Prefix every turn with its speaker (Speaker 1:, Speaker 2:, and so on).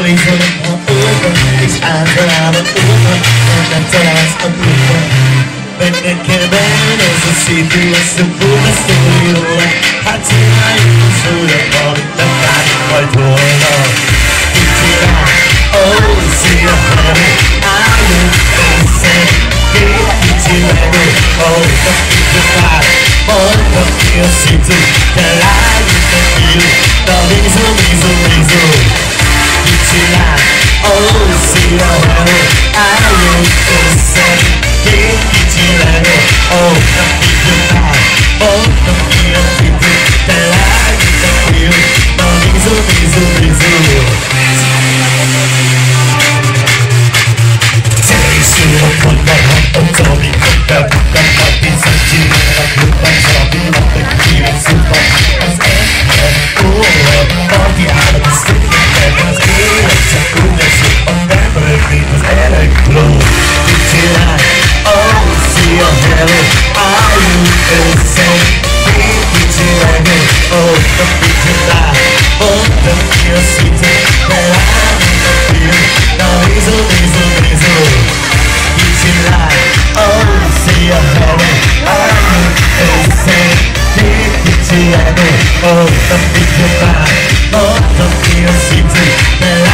Speaker 1: Sowieso nog open, is aangeraden open en dan terras op open. Ben ik ben als een city is de boeren stoelen. Had je mij in zo'n bal, dan kan ik nooit horen. Dit is oh, zie je hem, I will say, dit is hem, oh, dat is de vaart. Oh, dat is city, de lijn is de view, dat is een weasel. Oh, see your hell, I will say, get you oh, the people back, oh, the people, the light is the feel, no, weasel. Taste the fun, but I'm Tommy, the party's a chill, and I'm good, but I'm not the key, it's super, oh, party out of the stick, oh, the big goodbye, oh, the city,